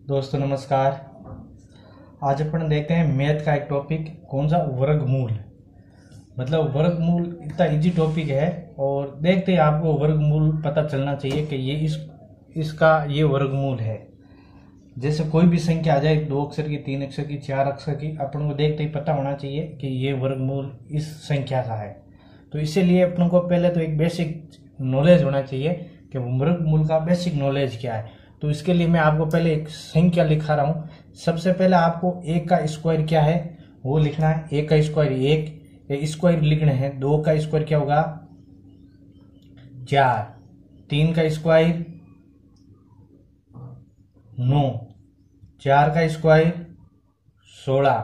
दोस्तों नमस्कार। आज अपन देखते हैं मैथ का एक टॉपिक, कौन सा, वर्गमूल। मतलब वर्गमूल इतना इजी टॉपिक है और देखते हैं आपको वर्गमूल पता चलना चाहिए कि ये इसका ये वर्गमूल है। जैसे कोई भी संख्या आ जाए, 2 अक्षर की, 3 अक्षर की, 4 अक्षर की, अपन को देखते ही पता होना चाहिए कि ये वर्गमूल इस संख्या का है। तो इसीलिए अपन को पहले तो एक बेसिक नॉलेज होना चाहिए कि वर्गमूल का बेसिक नॉलेज क्या है। तो इसके लिए मैं आपको पहले एक संख्या लिखा रहा हूं। सबसे पहले आपको 1 का स्क्वायर क्या है वो लिखना है। 1 का स्क्वायर 1, स्क्वायर लिखना है। 2 का स्क्वायर क्या होगा 4, 3 का स्क्वायर 9, 4 का स्क्वायर 16,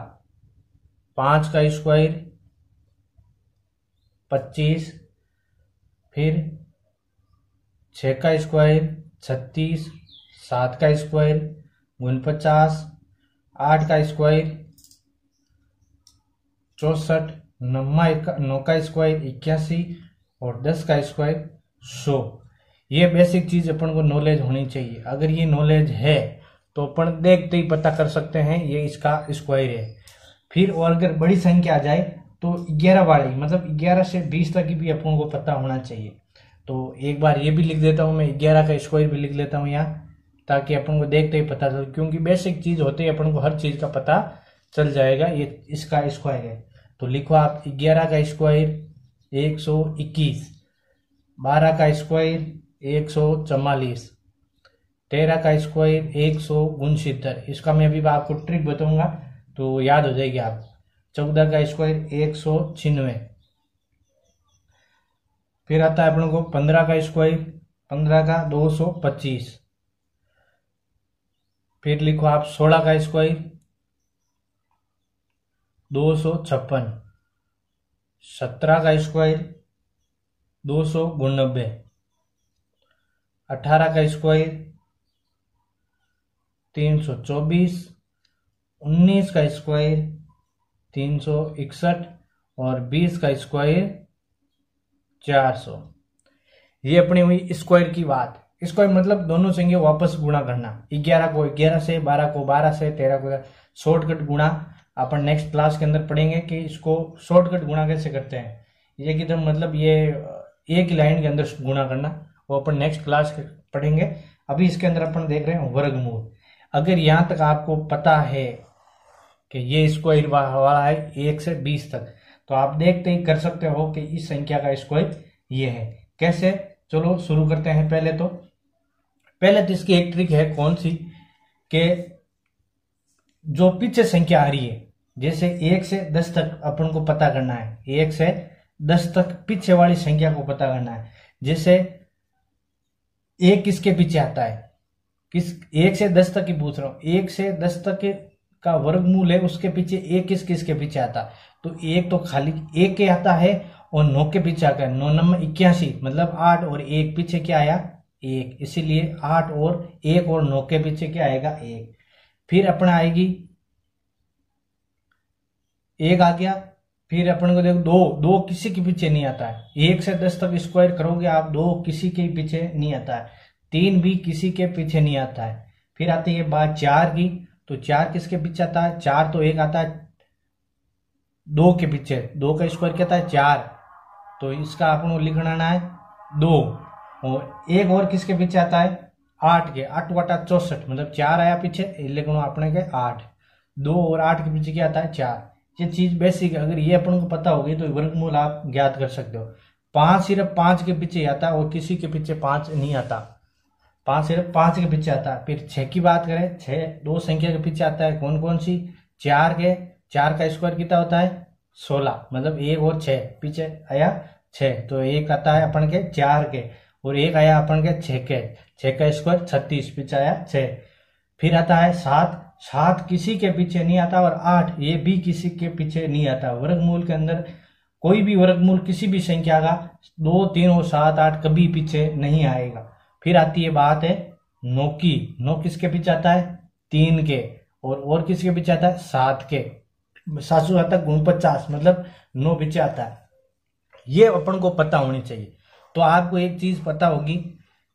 5 का स्क्वायर 25, फिर 6 का स्क्वायर 36, 7 का स्क्वायर 49, 8 का स्क्वायर 64, 9 का स्क्वायर 81 और 10 का स्क्वायर 100। ये बेसिक चीज अपन को नॉलेज होनी चाहिए। अगर ये नॉलेज है तो अपन देखते ही पता कर सकते हैं ये इसका स्क्वायर है। फिर और अगर बड़ी संख्या आ जाए तो 11 वाली, मतलब 11 से 20 तक की भी अपन को पता होना चाहिए। तो एक बार ये भी लिख देता हूं मैं, 11 का स्क्वायर भी लिख लेता हूं यहाँ, ताकि अपन को देखते ही पता चल, क्योंकि बेसिक चीज होते ही अपन को हर चीज का पता चल जाएगा। ये इसका स्क्वायर है। तो लिखो आप 11 का स्क्वायर 121, 12 का स्क्वायर 144, 13 का स्क्वायर 169। इसका मैं अभी आपको ट्रिक बताऊंगा तो याद हो जाएगी आप। 14 का स्क्वायर 196। फिर आता है अपन को 15 का स्क्वायर, 15 का 225। फिर लिखो आप 16 का स्क्वायर 256, 17 का स्क्वायर 299, 18 का स्क्वायर 324, 19 का स्क्वायर 361 और 20 का स्क्वायर 400। ये अपनी हुई स्क्वायर की बात। स्क्वायर मतलब दोनों संख्या वापस गुणा करना। 11 को 11 से, 12 को 12 से, 13 को शॉर्टकट गुणा। अपन नेक्स्ट क्लास के अंदर पढ़ेंगे कि इसको शॉर्टकट गुणा कैसे करते हैं। ये कि मतलब ये एक ही लाइन के अंदर गुणा करना, वो अपन नेक्स्ट क्लास पढ़ेंगे। अभी इसके अंदर अपन देख रहे हैं वर्गमूल। अगर यहां तक आपको पता है कि ये स्क्वायर वाला है 1 से 20 तक, तो आप देखते ही कर सकते हो कि इस संख्या का स्क्वायर ये है। कैसे, चलो शुरू करते हैं। पहले तो इसकी एक ट्रिक है, कौन सी, कि जो पीछे संख्या आ रही है, जैसे 1 से 10 तक अपन को पता करना है। 1 से 10 तक पीछे वाली संख्या को पता करना है। जैसे 1 किसके पीछे आता है, 1 से 10 तक ही पूछ रहा हूं। 1 से 10 तक का वर्गमूल है, उसके पीछे 1 किसके पीछे आता है, तो 1 तो खाली 1 के आता है और 9 के पीछे आता है। 9 नंबर 81, मतलब 8 और 1 पीछे क्या आया 1, इसीलिए 8 और 1 और 9 के पीछे क्या आएगा 1। फिर अपना आएगी 1 आ गया। फिर अपन को देखो 2 किसी के पीछे नहीं आता है। 1 से 10 तक स्क्वायर करोगे आप, 2 किसी के पीछे नहीं आता है। 3 भी किसी के पीछे नहीं आता है। फिर आती है बात 4 की, तो 4 किसके पीछे आता है, 4 तो 1 आता है 2 के पीछे। 2 का स्क्वायर क्या आता है 4, तो इसका अपन को लिखना है 2। और 1 और किसके पीछे आता है 8 के, 8 वाटा 64, मतलब 4 आया पीछे, लिखना अपने के 8। 2 और 8 के पीछे क्या आता है 4। ये चीज बेसिक है। अगर ये अपन को पता होगी तो वर्गमूल आप ज्ञात कर सकते हो। 5 सिर्फ 5 के पीछे आता है और किसी के पीछे 5 नहीं आता। 5 सिर्फ 5 के पीछे आता है। फिर 6 की बात करें, 6 दो संख्या के पीछे आता है, कौन कौन सी, 4 के। 4 का स्क्वायर कितना होता है 16, मतलब 1 और 6 पीछे आया 6, तो 1 आता है अपन के 4 के, और 1 आया अपन के 6 के। 6 का स्क्वायर 36, पीछे आया 6। फिर आता है 7, 7 किसी के पीछे नहीं आता, और 8 ये भी किसी के पीछे नहीं आता। वर्गमूल के अंदर कोई भी वर्गमूल किसी भी संख्या का 2, 3 और 7, 8 कभी पीछे नहीं आएगा। फिर आती है बात है 9 की। 9 किसके पीछे आता है 3 के, और किसके पीछे आता है 7 के। 7 आता है 49, मतलब 9 पीछे आता है। ये अपन को पता होनी चाहिए। तो आपको एक चीज पता होगी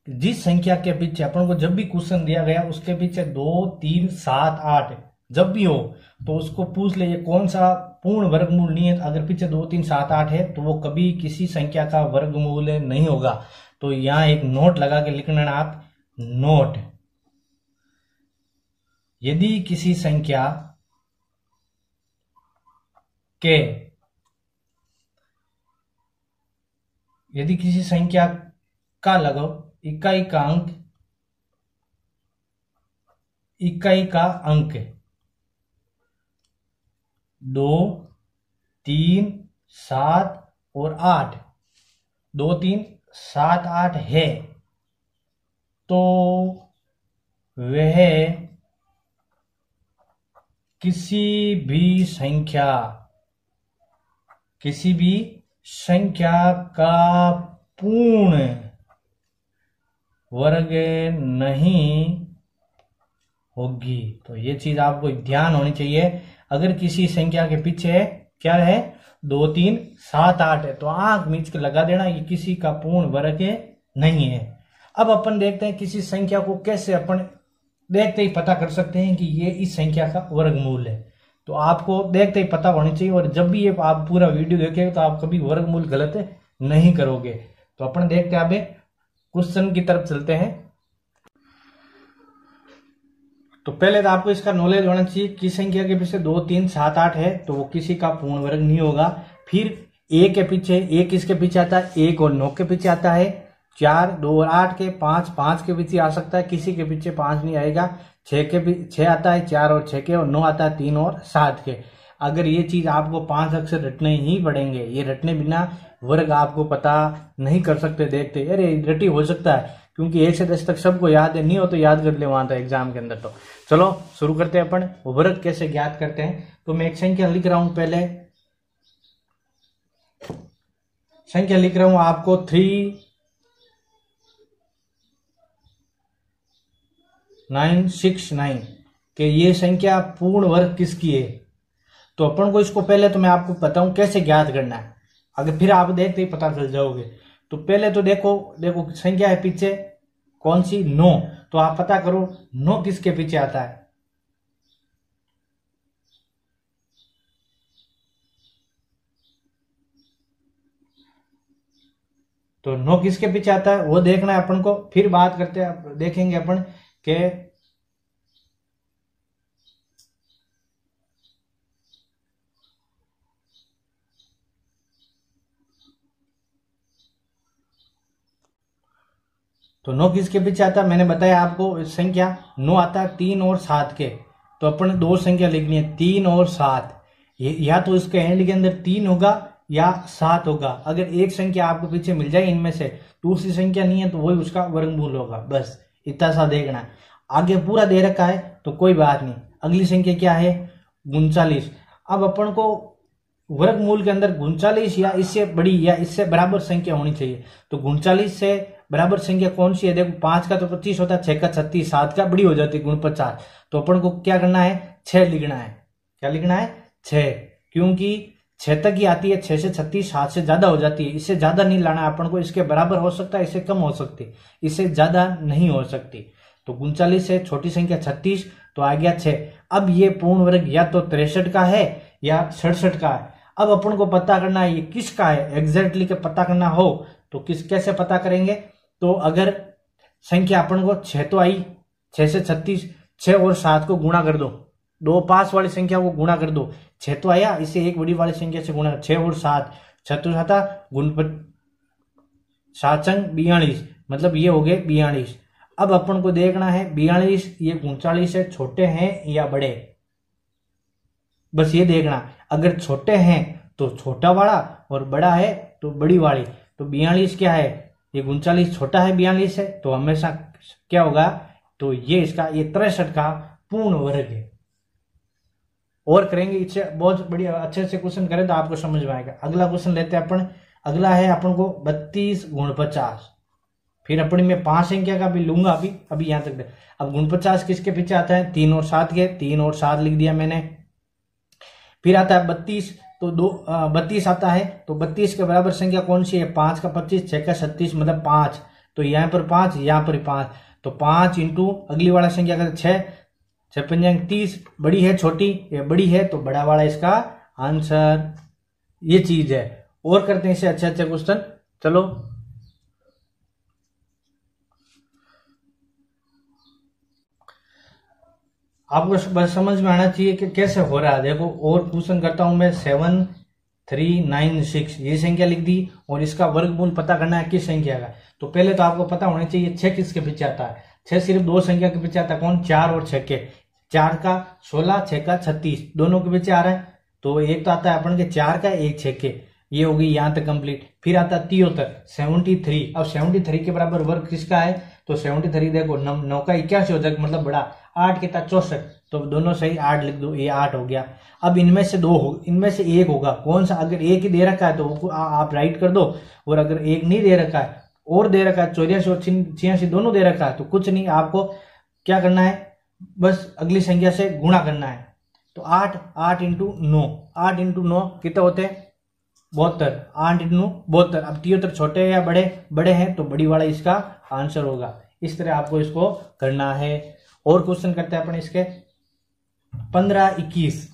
जिस संख्या के पीछे अपन को जब भी क्वेश्चन दिया गया उसके पीछे 2, 3, 7, 8 जब भी हो तो उसको पूछ ले ये कौन सा पूर्ण वर्गमूल नहीं है। अगर पीछे 2, 3, 7, 8 है तो वो कभी किसी संख्या का वर्गमूल नहीं होगा। तो यहाँ एक नोट लगा के लिखना आप, नोट। यदि किसी संख्या के का लगाओ इकाई का अंक 2, 3, 7 और 8, 2, 3, 7, 8 है तो वह किसी भी संख्या का पूर्ण वर्ग नहीं होगी। तो ये चीज आपको ध्यान होनी चाहिए। अगर किसी संख्या के पीछे क्या है 2, 3, 7, 8 है तो आंख मीच के लगा देना ये किसी का पूर्ण वर्ग नहीं है। अब अपन देखते हैं किसी संख्या को कैसे अपन देखते ही पता कर सकते हैं कि ये इस संख्या का वर्गमूल है। तो आपको देखते ही पता होनी चाहिए और जब भी ये आप पूरा वीडियो देखेंगे तो आप कभी वर्गमूल गलत नहीं करोगे। तो अपन देखते हैं, अब क्वेश्चन की तरफ चलते हैं। तो पहले तो आपको इसका नॉलेज होना चाहिए कि संख्या के पीछे 2, 3, 7, 8 है तो वो किसी का पूर्ण वर्ग नहीं होगा। फिर एक के पीछे एक किसके पीछे आता है, 1 और 9 के पीछे आता है। 4, 2 और 8 के 5 के पीछे आ सकता है, किसी के पीछे 5 नहीं आएगा। 6 आता है, 4 और 6 के, और 9 आता है 3 और 7 के। अगर ये चीज आपको 5 अक्षर रटने ही पड़ेंगे, ये रटने बिना वर्ग आपको पता नहीं कर सकते। देखते अरे रटी हो सकता है क्योंकि 1 से 10 तक सबको याद है, नहीं हो तो याद कर ले वहां था एग्जाम के अंदर। तो चलो शुरू करते हैं अपन वर्ग कैसे ज्ञात करते हैं। तो मैं एक संख्या लिख रहा हूं, पहले संख्या लिख रहा हूं आपको 3969 कि ये संख्या पूर्ण वर्ग किसकी है। तो अपन को इसको पहले तो मैं आपको बताऊं कैसे ज्ञात करना है, अगर फिर आप देखते ही पता चल जाओगे। तो पहले तो देखो संख्या है पीछे कौन सी, 9। तो आप पता करो 9 किसके पीछे आता है। तो 9 किसके पीछे आता है वो देखना है अपन को। फिर बात करते हैं, देखेंगे अपन के तो 9 किसके पीछे आता है। मैंने बताया आपको संख्या 9 आता है 3 और 7 के। तो अपन दो संख्या लिखनी है 3 और 7। या तो इसके एंड के अंदर 3 होगा या 7 होगा। अगर एक संख्या आपको पीछे मिल जाए इनमें से, दूसरी संख्या नहीं है तो वही उसका वर्गमूल होगा। बस इतना सा देखना है। आगे पूरा दे रखा है तो कोई बात नहीं। अगली संख्या क्या है 39। अब अपन को वर्गमूल के अंदर 39 या इससे बड़ी या इससे बराबर संख्या होनी चाहिए। तो 39 से बराबर संख्या कौन सी है, देखो 5 का तो 25 होता है, 6 का 36, 7 का बड़ी हो जाती है 49। तो अपन को क्या करना है 6 लिखना है। क्या लिखना है 6, क्योंकि 6 तक ही आती है। 6 से 36 7 से ज्यादा हो जाती है, इससे ज्यादा नहीं लाना है अपन को। इसके बराबर हो सकता है, इससे कम हो सकती है, इससे ज्यादा नहीं हो सकती। तो 39 से छोटी संख्या 36 तो आ गया 6। अब ये पूर्ण वर्ग या तो 63 का है या 67 का है। अब अपन को पता करना है ये किसका है, एग्जैक्टली के पता करना हो तो कैसे पता करेंगे। तो अगर संख्या अपन को 6 तो आई, 6 से 36, 6 और 7 को गुणा कर दो, 2 पास वाली संख्या को गुणा कर दो। 6 तो आया, इसे एक बड़ी वाली संख्या से गुणा, 6 और 7, 6 तो 7 गुण 7 42, मतलब ये हो गए 42। अब अपन को देखना है 42 ये 39 से छोटे हैं या बड़े, बस ये देखना। अगर छोटे हैं तो छोटा वाला और बड़ा है तो बड़ी वाली। तो 42 क्या है, ये 39 छोटा है 42 से, तो हमेशा क्या होगा, तो ये इसका ये 63 का पूर्ण वर्ग है। और करेंगे इससे बहुत बढ़िया अच्छे से क्वेश्चन करें तो आपको समझ में आएगा। अगला क्वेश्चन लेते हैं अपन। अगला है अपन को 32 गुण 50। फिर अपनी मैं 5 संख्या का भी लूंगा अभी यहां तक। अब गुण 50 किसके पीछे आता है 3 और 7 के, 3 और 7 लिख दिया मैंने। फिर आता है 32, तो 32 आता है। तो 32 के बराबर संख्या कौन सी है, 5 का 25, 6 का 36, मतलब 5। तो यहाँ पर 5, यहाँ पर 5, तो 5 इंटू अगली वाला संख्या का 6, 6 पंजांग 30, बड़ी है छोटी, ये बड़ी है तो बड़ा वाला इसका आंसर, ये चीज है। और करते हैं इसे अच्छे अच्छे क्वेश्चन। चलो आपको बस समझ में आना चाहिए कि कैसे हो रहा है। देखो और क्वेश्चन करता हूं मैं। 7396 ये संख्या लिख दी और इसका वर्गमूल पता करना है किस संख्या का। तो पहले तो आपको पता होना चाहिए 6 किसके पीछे आता है। 6 सिर्फ दो संख्या के पीछे आता है, कौन? 4 और 6 के। 4 का 16, 6 का 36, दोनों के पीछे आ रहा है। तो एक तो आता है अपन के 4 का, एक 6 के। ये होगी यहां तक कंप्लीट। फिर आता है 73, 73। अब 73 के बराबर वर्ग किसका है? तो 73 देखो 9 का 81 हो जाएगा, मतलब बड़ा। 8 के 64, तो दोनों सही 8 लिख दो, ये 8 हो गया। अब इनमें से दो हो, इनमें से एक होगा, कौन सा? अगर एक ही दे रखा है तो आप राइट कर दो, और अगर एक नहीं दे रखा है और दे रखा है 84 और 86 दोनों दे रखा है, तो कुछ नहीं, आपको क्या करना है, बस अगली संख्या से गुणा करना है। तो 8 इंटू 9, 8 इंटू 9 कितने होते हैं? 72। 8 इंटू 72। अब 73 छोटे या बड़े? बड़े हैं, तो बड़ी वाला इसका आंसर होगा। इस तरह आपको इसको करना है। और क्वेश्चन करते हैं अपन इसके। 1521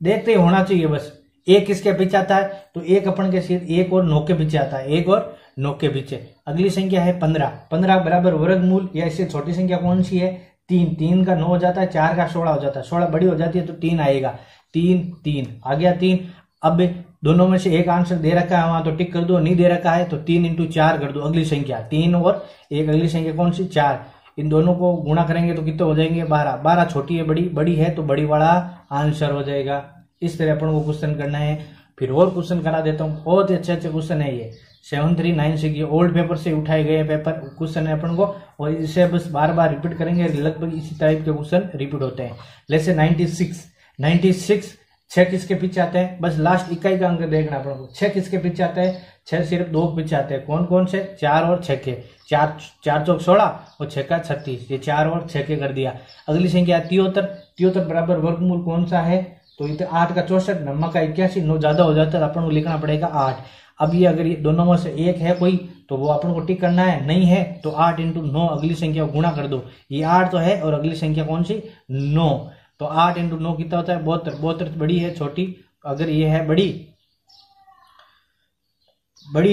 देखते ही होना चाहिए बस। एक किसके पीछे आता है? तो एक अपन के सिर्फ 1 और 9 के पीछे आता है, 1 और 9 के पीछे। अगली संख्या है 15। 15 बराबर वर्गमूल, या इससे छोटी संख्या कौन सी है? 3। 3 का 9 हो जाता है, 4 का 16 हो जाता है। 16 बड़ी हो जाती है तो 3 आएगा। 3 आ गया 3। अब दोनों में से एक आंसर दे रखा है वहां, तो टिक कर दो। नहीं दे रखा है तो 3 इंटू 4 कर दो। अगली संख्या 3 और एक अगली संख्या कौन सी? 4। इन दोनों को गुणा करेंगे तो कितने हो जाएंगे? 12। 12 छोटी है बड़ी? बड़ी है, तो बड़ी वाला आंसर हो जाएगा। इस तरह अपन को क्वेश्चन करना है। फिर और क्वेश्चन करा देता हूँ, बहुत ही अच्छे अच्छे क्वेश्चन है ये। 7396 ये ओल्ड पेपर से उठाए गए पेपर क्वेश्चन है अपन को, और इसे बस बार बार रिपीट करेंगे, लगभग इसी टाइप के क्वेश्चन रिपीट होते हैं। जैसे 96 6 किसके पीछे आते हैं? बस लास्ट इकाई का अंक देखना अपन को। 6 किसके पीछे आता है? 6 सिर्फ 2 के पीछे आते हैं, कौन कौन से? 4 और 6 के। 4 चौक 16 और 6 का 36, ये 4 और 6 के कर दिया। अगली संख्या 73 बराबर वर्गमूल कौन सा है? तो ये 8 का 64, 9 का 81, 9 ज्यादा हो जाता है, अपन को लिखना पड़ेगा 8। अब ये अगर ये दोनों में से एक है कोई, तो वो अपन को टिक करना है। नहीं है तो 8 इंटू 9 अगली संख्या को गुणा कर दो। ये 8 तो है, और अगली संख्या कौन सी? 9। तो 8 इंटू 9 कितना होता है? 72। 72 बड़ी है छोटी? अगर ये है बड़ी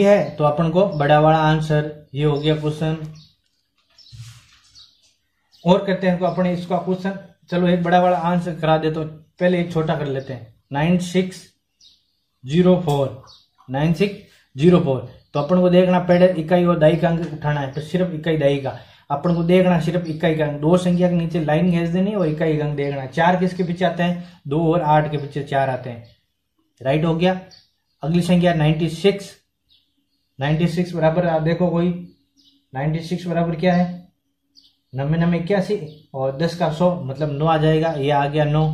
है तो अपन को बड़ा वाला आंसर। ये हो गया क्वेश्चन। और करते हैं तो अपन इसका क्वेश्चन। चलो एक बड़ा वाला आंसर करा दे, तो पहले एक छोटा कर लेते हैं। 9604 तो अपन को देखना पहले इकाई और दहाई का अंक उठाना है, तो सिर्फ इकाई दहाई का अपन को देखना, सिर्फ इकाई का अंक। 2 संख्या के नीचे लाइन खींच देनी और इकाई का अंक देखना। 4 किसके पीछे आते हैं? 2 और 8 के पीछे 4 आते हैं। राइट हो गया। अगली संख्या 96 बराबर आप देखो कोई 96 बराबर क्या है? 99 81 और 10 का 100 मतलब 9 आ जाएगा। ये आ गया 9।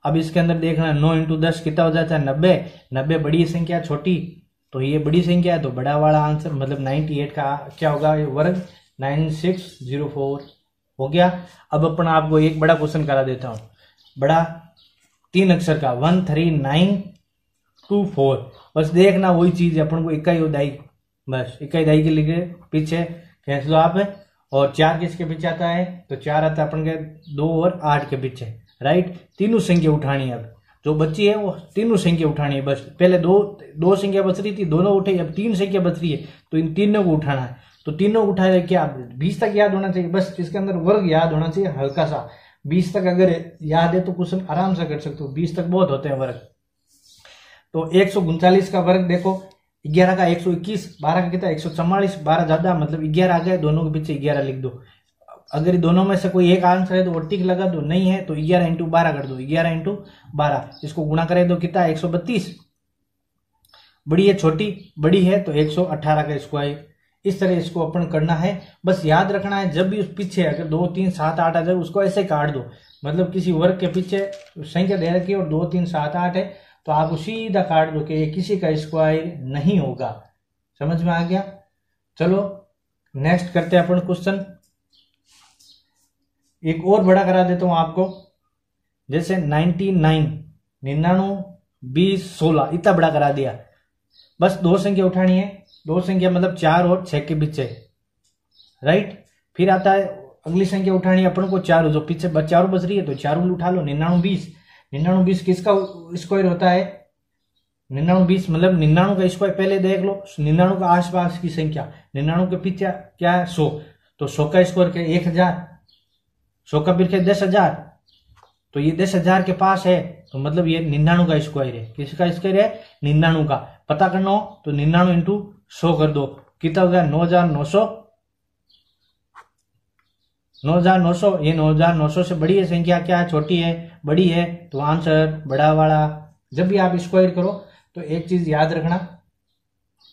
अब इसके अंदर देखना 9 इंटू 10 कितना हो जाता है? 90। 90 बड़ी संख्या छोटी, तो ये बड़ी संख्या है, तो बड़ा वाला आंसर मतलब 98 का क्या होगा? ये वर्ग 9604 हो गया। अब अपन आपको एक बड़ा क्वेश्चन करा देता हूं, बड़ा 3 अक्षर का 13924। बस देखना वही चीज है, अपन को इकाई और दहाई, बस इकाई दहाई के लिए पीछे खींच दो आप। और 4 किसके पीछे आता है? तो 4 आता है अपन के 2 और 8 के पीछे। राइट, तीनों संख्या उठानी है। अब जो बची है वो तीनों संख्या उठानी है। बस पहले दो संख्या बच रही थी, दोनों उठे, अब 3 संख्या बच रही है, तो इन तीनों को उठाना है। तो तीनों उठाए क्या? 20 तक याद होना चाहिए, बस इसके अंदर वर्ग याद होना चाहिए हल्का सा। 20 तक अगर याद है तो क्वेश्चन आराम से कर सकते हो। 20 तक बहुत होते हैं वर्ग। तो 139 का वर्ग देखो, 11 का 121, 12 का कितना 144, 12 ज्यादा मतलब 11 आ गए, दोनों के पीछे 11 लिख दो। अगर दोनों में से कोई एक आंसर है तो वो टिक लगा दो, नहीं है तो 11 इंटू 12 कर दो। 11 इंटू 12 इसको गुणा करें तो कितना 132। बड़ी है छोटी? बड़ी है तो 118 का स्क्वायर। इस तरह इसको अपन करना है। बस याद रखना है जब भी उस पीछे अगर 2 3 7 8 आ जाए उसको ऐसे काट दो, मतलब किसी वर्ग के पीछे संख्या दे रखी है और 2 3 7 8 है तो आप सीधा काट दो कि ये किसी का स्क्वायर नहीं होगा। समझ में आ गया? चलो नेक्स्ट करते हैं अपन क्वेश्चन। एक और बड़ा करा देता हूं आपको, जैसे 99 20 16 इतना बड़ा करा दिया। बस 2 संख्या उठानी है, 2 संख्या मतलब 4 और 6 के पीछे। राइट। फिर आता है अगली संख्या उठानी है अपन को चारू, जो पीछे चारू बच रही है तो चारू उठा लो। 99 20, 99 20 किसका स्क्वायर होता है? 99 20 मतलब 99 का स्क्वायर पहले देख लो, 99 का आसपास की संख्या, 99 के पीछे क्या है 100, तो 100 का स्क्वायर क्या 1000, 100 का पीछे 10,000, तो ये 10,000 के पास है, तो मतलब ये 99 का स्क्वायर है। किसका स्क्वायर है? 99 का। पता करना हो तो 99 इंटू 100 कर दो, कितना हो गया 9,900, 9,900। ये 9,900 से बड़ी है संख्या क्या है? छोटी है, बड़ी है, तो आंसर बड़ा वाला। जब भी आप स्क्वायर करो तो एक चीज याद रखना,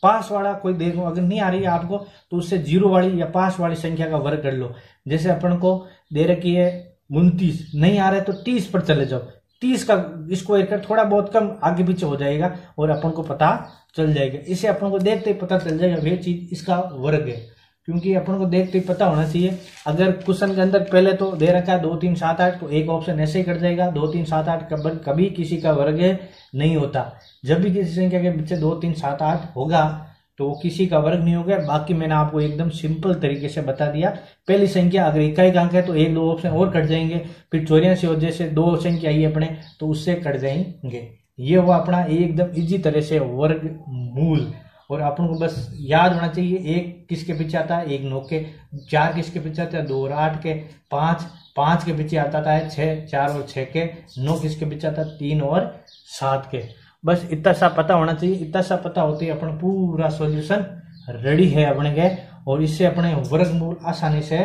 पास वाला कोई देखो अगर नहीं आ रही है आपको तो उससे जीरो वाली या पास वाली संख्या का वर्ग कर लो। जैसे अपन को दे रखी है 29, नहीं आ रहा है तो 30 पर चले जाओ, 30 का स्क्वायर कर, थोड़ा बहुत कम आगे पीछे हो जाएगा और अपन को पता चल जाएगा। इसे अपन को देखते ही पता चल जाएगा वे चीज इसका वर्ग है, क्योंकि अपन को देखते ही पता होना चाहिए। अगर क्वेश्चन के अंदर पहले तो दे रखा है 2 3 7 8, तो एक ऑप्शन ऐसे ही कट जाएगा, 2 3 7 8 कभी किसी का वर्ग नहीं होता। जब भी किसी संख्या के पीछे 2 3 7 8 होगा तो किसी का वर्ग नहीं होगा। बाकी मैंने आपको एकदम सिंपल तरीके से बता दिया। पहली संख्या अगर इकाई अंक है तो 1 2 ऑप्शन और कट जाएंगे, फिर 84 और जैसे 2 संख्या आई अपने तो उससे कट जाएंगे। ये हुआ अपना एकदम इजी तरह से वर्ग मूल। और अपन को बस याद होना चाहिए 1 किसके पीछे आता है? 1 9 के, 4 किसके पीछे आता है? 2 और 8 के, 5 के पीछे आता है 6, 4 और 6 के, 9 किसके पीछे आता है? 3 और 7 के। बस इतना सा पता होना चाहिए। इतना सा पता होते ही अपन पूरा सॉल्यूशन रेडी है अपने के, और इससे अपने वर्गमूल आसानी से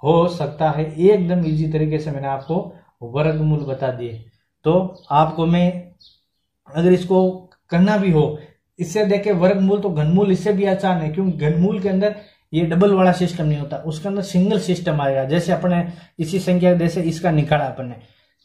हो सकता है। एकदम इजी तरीके से मैंने आपको वर्गमूल बता दिए। तो आपको मैं अगर इसको करना भी हो, इससे देखे वर्गमूल तो घनमूल इससे भी आसान है, क्योंकि घनमूल के अंदर ये डबल वाला सिस्टम नहीं होता, उसके अंदर सिंगल सिस्टम आएगा। जैसे अपने इसी संख्या जैसे इसका निकाला अपने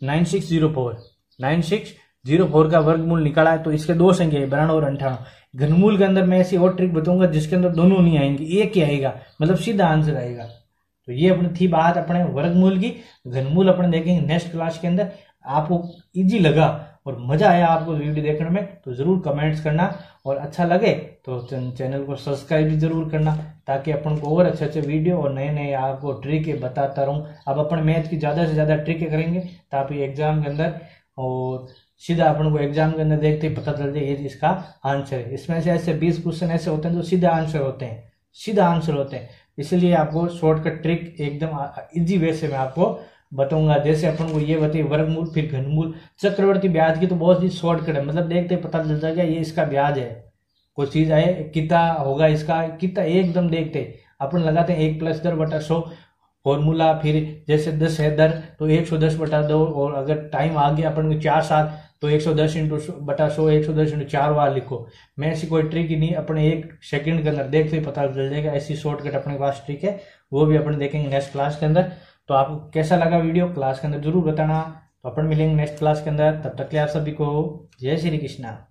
9604 का वर्गमूल निकाला है, तो इसके 2 संख्या 92 और 98। घनमूल के अंदर मैं ऐसी और ट्रिक बताऊंगा जिसके अंदर दोनों नहीं आएंगे, एक ही आएगा, मतलब सीधा आंसर आएगा। तो ये अपनी थी बात अपने वर्गमूल की। घनमूल अपने देखेंगे नेक्स्ट क्लास के अंदर। आपको इजी लगा और मजा आया आपको वीडियो देखने में तो जरूर कमेंट्स करना, और अच्छा लगे तो चैनल को सब्सक्राइब भी जरूर करना, ताकि अपन को और अच्छे अच्छे वीडियो और नए नए आपको ट्रिक बताता रहूं। अब अपन मैथ की ज्यादा से ज्यादा ट्रिक करेंगे ताकि एग्जाम के अंदर और सीधा अपन को एग्जाम के अंदर देखते ही पता चल जाए ये इसका आंसर है। इसमें से ऐसे 20 क्वेश्चन ऐसे होते हैं जो सीधा आंसर होते हैं, सीधा आंसर होते हैं। इसलिए आपको शॉर्टकट ट्रिक एकदम इजी वे से मैं आपको बताऊंगा। जैसे अपन को ये बताइए वर्गमूल, फिर घनमूल, चक्रवर्ती ब्याज की तो बहुत ही शॉर्टकट है, मतलब देखते ही पता चल जाएगा ये इसका ब्याज है। कोई चीज आए कितना होगा इसका, कितना एकदम देखते अपन लगाते हैं 1 + 10/100 फॉर्मूला। फिर जैसे 10 है दर तो 110/2, और अगर टाइम आ गया अपन को 4 साल तो 110 × 110 × 4 बार लिखो। मैं ऐसी कोई ट्रिक ही नहीं, अपने 1 सेकंड के अंदर देखते ही पता चल जाएगा। ऐसी शॉर्टकट अपने पास ट्रिक है, वो भी अपन देखेंगे नेक्स्ट क्लास के अंदर। तो आपको कैसा लगा वीडियो क्लास के अंदर जरूर बताना। तो अपन मिलेंगे नेक्स्ट क्लास के अंदर, तब तक के लिए आप सभी को जय श्री कृष्णा।